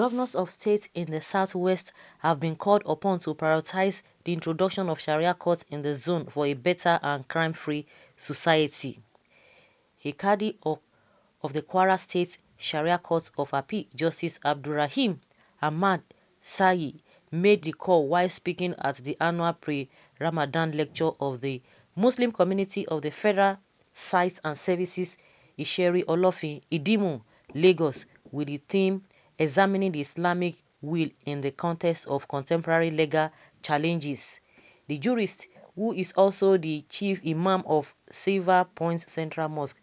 Governors of states in the southwest have been called upon to prioritize the introduction of Sharia courts in the zone for a better and crime-free society. Hekadi of the Kwara State Sharia Court of Appeal, Justice Abdurrahim Ahmad Sayi, made the call while speaking at the annual pre-Ramadan lecture of the Muslim community of the Federal Sites and Services Isheri Olofin, Idimu, Lagos, with the theme Examining the Islamic Will in the Context of Contemporary Legal Challenges. The jurist, who is also the chief imam of Silver Point Central Mosque,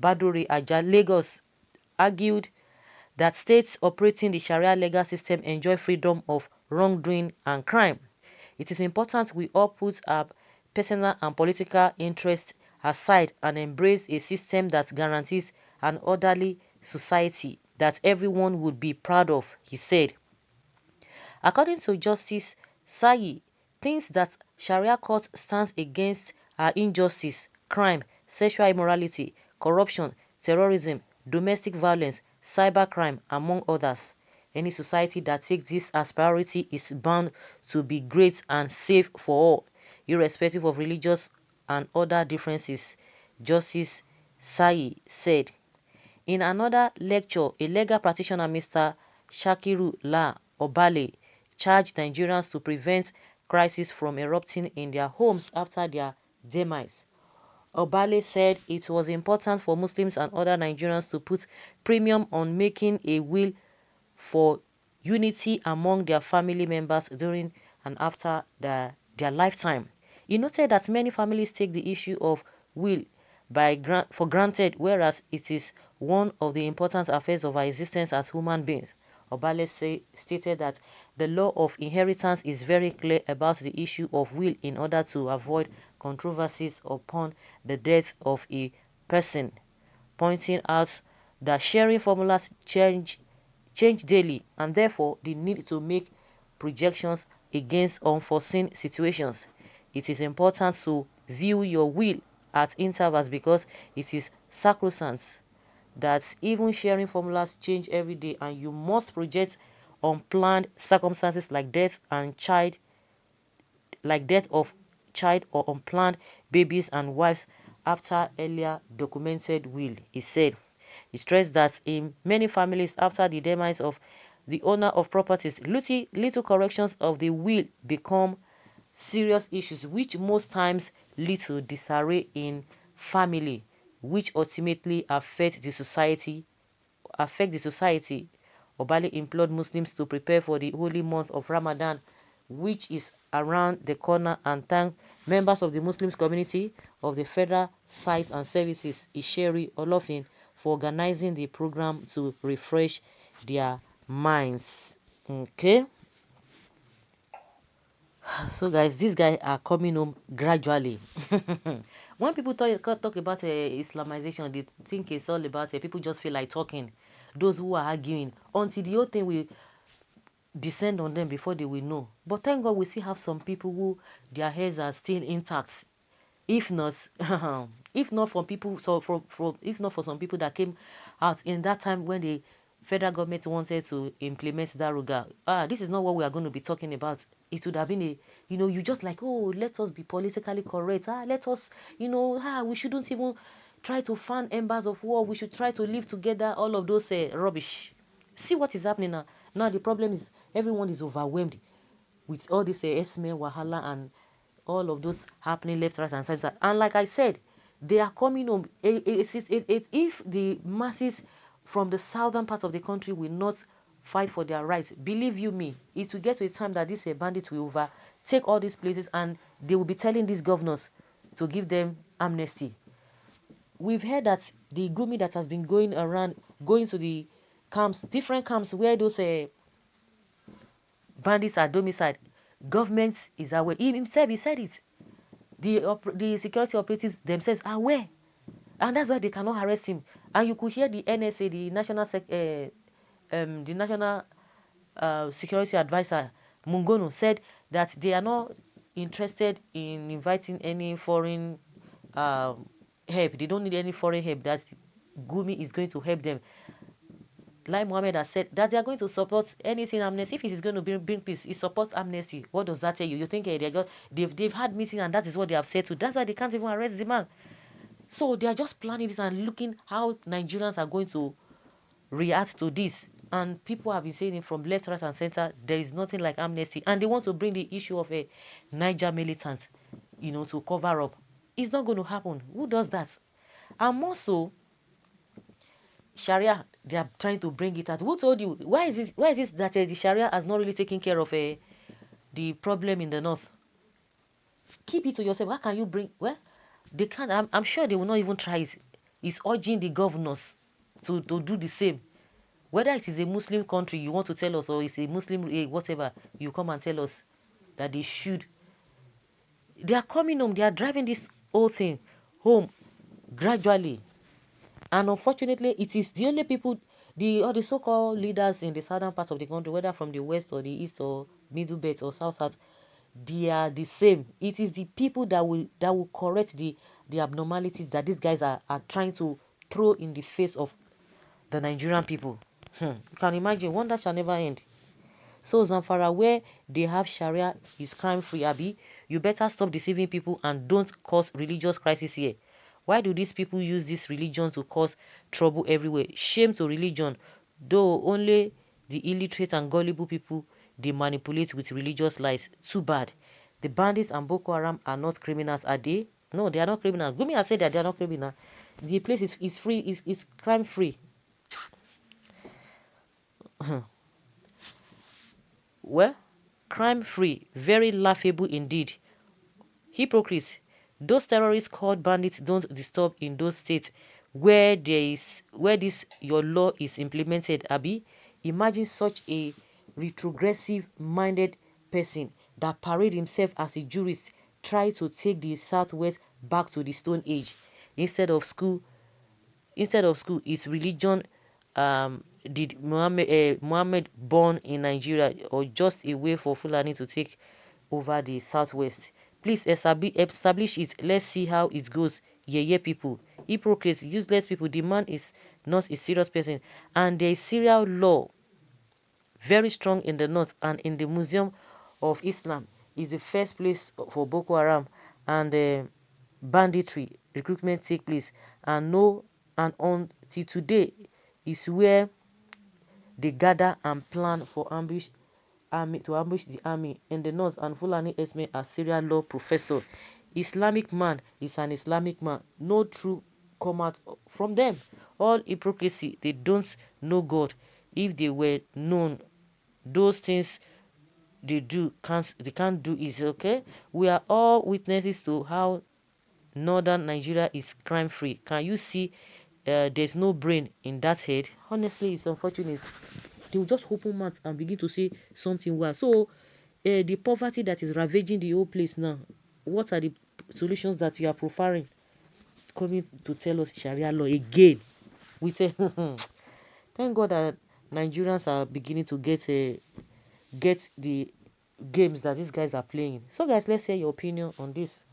Baduri Aja, Lagos, argued that states operating the Sharia legal system enjoy freedom of wrongdoing and crime. It is important we all put our personal and political interests aside and embrace a system that guarantees an orderly society that everyone would be proud of, he said. According to Justice Sayi, things that Sharia court stands against are injustice, crime, sexual immorality, corruption, terrorism, domestic violence, cybercrime, among others. Any society that takes this as priority is bound to be great and safe for all, irrespective of religious and other differences, Justice said. In another lecture, a legal practitioner, Mr. Shakiru Obale, charged Nigerians to prevent crises from erupting in their homes after their demise. Obale said it was important for Muslims and other Nigerians to put premium on making a will for unity among their family members during and after their lifetime. He noted that many families take the issue of will for granted, whereas it is one of the important affairs of our existence as human beings. Obale stated that the law of inheritance is very clear about the issue of will in order to avoid controversies upon the death of a person, pointing out that sharing formulas change daily and therefore the need to make projections against unforeseen situations. It is important to view your will at intervals because it is sacrosanct that even sharing formulas change every day and you must project unplanned circumstances like death of child or unplanned babies and wives after earlier documented will, he said. He stressed that in many families after the demise of the owner of properties, little corrections of the will become serious issues which most times lead to disarray in family, which ultimately affect the society. Obali implored Muslims to prepare for the holy month of Ramadan, which is around the corner, and thanked members of the Muslim community of the Federal Sites and Services Isheri Olofin for organizing the program to refresh their minds. Okay, so guys, these guys are coming home gradually. When people talk about Islamization, they think it's all about people just feel like talking. Those who are arguing until the whole thing will descend on them before they will know. But thank God we still have some people who their heads are still intact. If not, if not for people, if not for some people that came out in that time when the federal government wanted to implement Daruga, this is not what we are going to be talking about. It would have been a, you just like, oh, let us be politically correct. Let us, we shouldn't even try to fan embers of war. We should try to live together. All of those rubbish. See what is happening now. Now the problem is everyone is overwhelmed with all this Esme Wahala and all of those happening left, right, and center. And like I said, they are coming home. If the masses from the southern part of the country will not fight for their rights, believe you me, it will get to a time that this bandit will overtake all these places and they will be telling these governors to give them amnesty. We've heard that the Gumi that has been going to the camps, different camps where those bandits are domiciled, government is aware. He said it. The security operatives themselves are aware, and that's why they cannot arrest him. And you could hear the NSA, the national security advisor Mungono, said that they are not interested in inviting any foreign help. They don't need any foreign help. That Gumi is going to help them. Lai Mohammed has said that they are going to support anything amnesty. If it is going to bring peace, it supports amnesty. What does that tell you? You think they've had meeting and that is what they have said to. That's why they can't even arrest the man. So they are just planning this and looking how Nigerians are going to react to this. And people have been saying it from left, right, and center. There is nothing like amnesty, and they want to bring the issue of a Niger militant, to cover up. It's not going to happen. Who does that? And more so, Sharia, they are trying to bring it out. Who told you? Why is it that the Sharia has not really taken care of the problem in the north? Keep it to yourself. How can you bring? Well, they can't. I'm sure they will not even try it. It's urging the governors to do the same. Whether it is a Muslim country you want to tell us, or it's a Muslim whatever, you come and tell us that they should. They are coming home. They are driving this whole thing home gradually. And unfortunately, it is the only people, all the so-called leaders in the southern part of the country, whether from the west or the east or middle belt or south, they are the same. It is the people that will correct the abnormalities that these guys are trying to throw in the face of the Nigerian people. You can imagine, wonder shall never end. So Zamfara, where they have Sharia, is crime-free, Abi. You better stop deceiving people and don't cause religious crisis here. Why do these people use this religion to cause trouble everywhere? Shame to religion, though only the illiterate and gullible people they manipulate with religious lies. Too bad. The bandits and Boko Haram are not criminals, are they? No, they are not criminals. Gumi has said that they are not criminals. The place is free, is crime-free. Well, crime-free, very laughable indeed. Hypocrites. Those terrorists called bandits don't disturb in those states where this your law is implemented, Abi. Imagine such a retrogressive minded person that parade himself as a jurist try to take the Southwest back to the Stone Age. Instead of school, is religion did Muhammad born in Nigeria, or just a way for Fulani to take over the Southwest? Please establish it. Let's see how it goes. Yeah, people. Hypocrites, useless people. The man is not a serious person. And there is serial law very strong in the north, and in the Museum of Islam is the first place for Boko Haram and banditry recruitment take place. And until today is where they gather and plan for to ambush the army in the north. And Fulani Esme as serial law professor. Islamic man is an Islamic man. No true come out from them. All hypocrisy. They don't know God. If they were known, those things they can't do is okay. We are all witnesses to how northern Nigeria is crime free. Can you see there's no brain in that head? Honestly, it's unfortunate. They will just open mouth and begin to say something well. So the poverty that is ravaging the whole place now, what are the solutions that you are profiling? Coming to tell us Sharia law again. We say thank God that Nigerians are beginning to get the games that these guys are playing. So guys, let's hear your opinion on this.